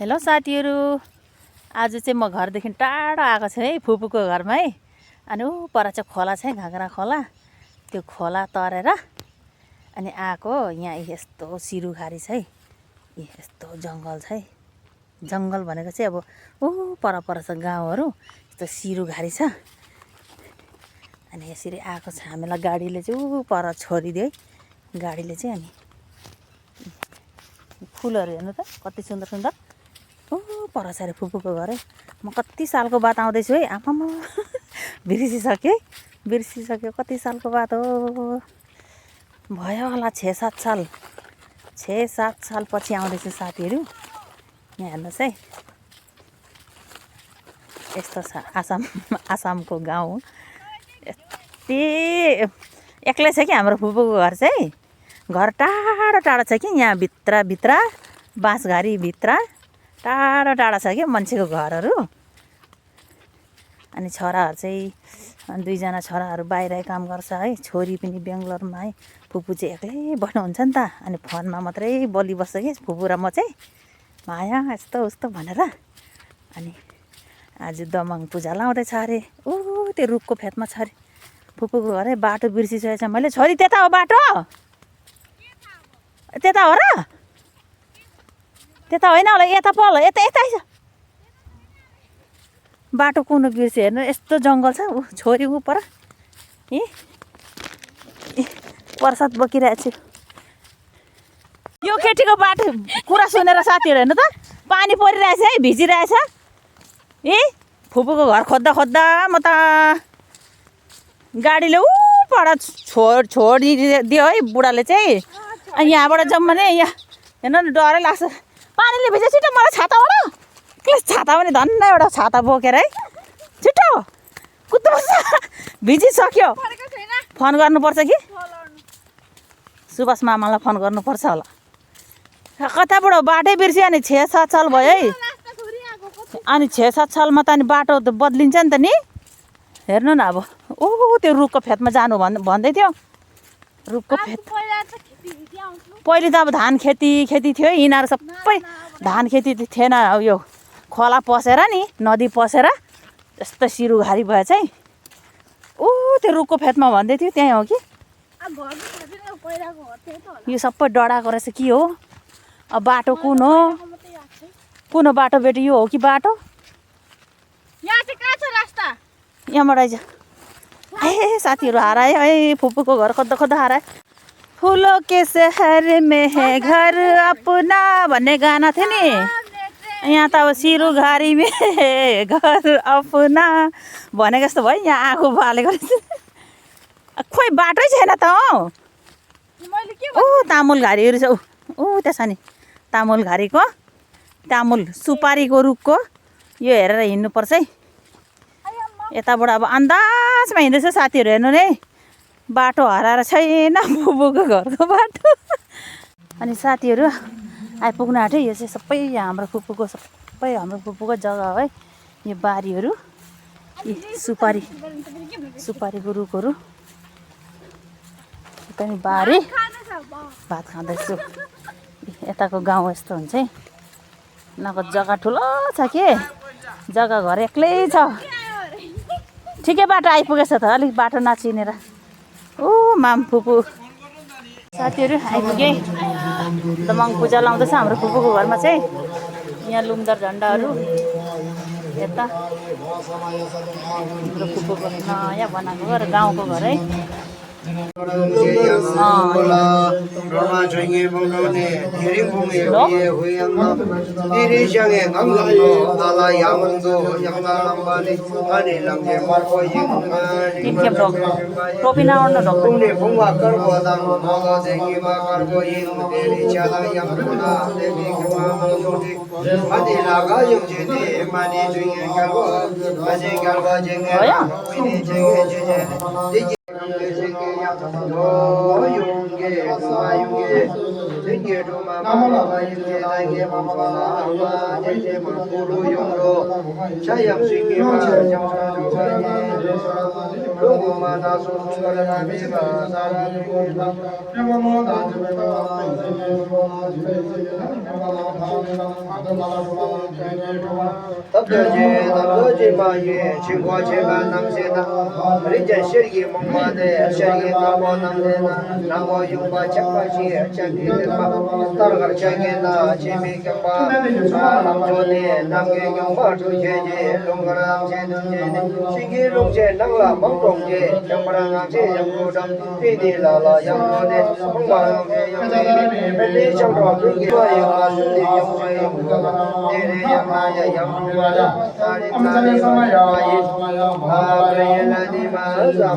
Hello साथीहरू, आज चाहिँ म घरदेखि टाढो आएको छु है, फुपूको घरमा है। अनि ऊ पर चाहिँ खोला छ है, घाग्रा खोला। त्यो खोला तरेर अनि आएको। यहाँ यस्तो सिरुघारी छ है, यस्तो जङ्गल छ है। जङ्गल भनेको चाहिँ अब ऊ पर छ गाउँहरू, यस्तो सिरुघारी छ। अनि यसरी आएको छ। हामीलाई गाडीले चाहिँ ऊ पर छोडिदियो है, गाडीले चाहिँ। अनि फुलहरू हेर्नु त कति सुन्दर सुन्दर। पर छ अरे फुपूको घर है। म कति सालको बाद आउँदैछु है। आमामा बिर्सिसक्यो है, बिर्सिसक्यो। कति सालको बाद हो, भयो होला 6-7 साल, 6-7 साल पछि आउँदैछु साथीहरू। यहाँ हेर्नुहोस् है, यस्तो छ आसामको गाउँ। यति एक्लै छ कि हाम्रो फुपूको घर चाहिँ। घर टाढो टाढो छ कि, यहाँ भित्र बाँसघारी भित्र टाढो टाढो छ कि मान्छेको घरहरू। अनि छोराहरू चाहिँ 2जना छोराहरू बाहिर काम गर्छ है, छोरी पनि बेङ्गलोरमा है। फुपू चाहिँ एक्लै बस्नुहुन्छ नि त। अनि फोनमा मात्रै बोलिबस्छ कि फुपू र म चाहिँ, माया यस्तो उस्तो भनेर। अनि आज दमङ पूजा लाउँदैछ अरे। त्यो रुखको फेदमा छ अरे फुपूको घर है। बाटो बिर्सिसकेको छ मैले। छोरी त्यता हो बाटो, त्यता हो र, त्यता होइन होला, यता पल, यता छ बाटो। कुन बिर्से हेर्नु, यस्तो जङ्गल छ। छोरी ऊ पर प्रसाद बोकिरहेको छु। यो केटीको बाटो कुरा सुनेर साथीहरू हेर्नु त, पानी परिरहेछ है, भिजिरहेछ। फुपूको घर खोज्दा खोज्दा म त गाडीले ऊ पर छोडिदियो है बुढाले चाहिँ। अनि यहाँबाट जम्मा नै यहाँ हेर्नु न, डरै लाग्छ। पानीले भिज्यो, छिटो मलाई छाता हो र। के छाता पनि धन्न एउटा छाता बोकेर है, छिटो कुद्नुपर्छ। भिजिसक्यो। फोन गर्नुपर्छ कि सुभाष मामालाई फोन गर्नुपर्छ होला। कताबाट बाटै बिर्स्यो। अनि 6-7 साल भयो है। अनि 6-7 सालमा त अनि बाटो त बद्लिन्छ नि त नि। हेर्नु न अब, त्यो रुखको फेदमा जानु भन्दै थियो। रुखको फेद पहिले त अब धान खेती थियो। यिनीहरू सबै धान खेती थिएन। यो खोला पसेर नि, नदी पसेर यस्तो सिरुघारी भयो चाहिँ। त्यो रुखको फेदमा भन्दै थियो, त्यहीँ हो कि। यो सबै डढाएको रहेछ के हो। अब बाटो कुन हो, कुन हो बाटो बेटी? यो हो कि बाटो? यहाँबाट आइज। ए साथीहरू हरायो है, फुपूको घर खोज्दा खोज्दा हरायो। फुलों के शहर में है घर अपना भन्ने गाना थियो नि। यहाँ त अब सिरुघारी में है घर अपना भनेको जस्तो भयो। यहाँ आगो बालेको रहेछ। खोइ बाटै छैन त हौ। तामुलघारीहरू छ। त्यहाँ छ नि तामुलघारीको, तामुल सुपारीको रुखको। यो हेरेर हिँड्नुपर्छ है। यताबाट अब अन्दाजमा हिँड्दैछ साथीहरू। हेर्नु नै, बाटो हराएर छैन फुपूको घरको बाटो। अनि साथीहरू आइपुग्नु आँट्यो। यो चाहिँ सबै हाम्रो फुपूको जग्गा हो है। यो बारीहरू, सुपारीको रुखहरू। पनि बारी भात खाँदैछु। यताको गाउँ यस्तो हुन्छ है। यिनीहरूको जग्गा ठुलो छ के, जग्गा घर एक्लै छ। ठिकै बाटो आइपुगेछ त, अलिक बाटो नचिनेर। माम फुपू साथीहरू आइपुगे। दमङ पूजा लाउँदैछ हाम्रो फुपूको घरमा चाहिँ। यहाँ लुमदर झन्डाहरू। यता हाम्रो फुपूको नयाँ बनाएको घर, गाउँको घर है। 신기 조마 마마 인제 나게 마마나 아마 제제 마구로 용로 자양 신기 마정사 조가니 로고마 나소 송가라 비바 사라니 고다 영모 다지베다 답변제 답변제 마예 친구 제가 남세다 리제 시기 몽마데 시기 나모 남데나 나모 용바 착바시 착기데마 따라가 착게나 재미경바 남조네 남게 경바 주제제 롱가람 제든제 시기 롱제 나라 몽동제 경바랑 제 영고담 피디라라 영고네 몽마랑제 영제 멜리 정도 그게 와요 순리 영제 영고 내래 양마야 영고라 아리 타리 마야 아브레라니 마자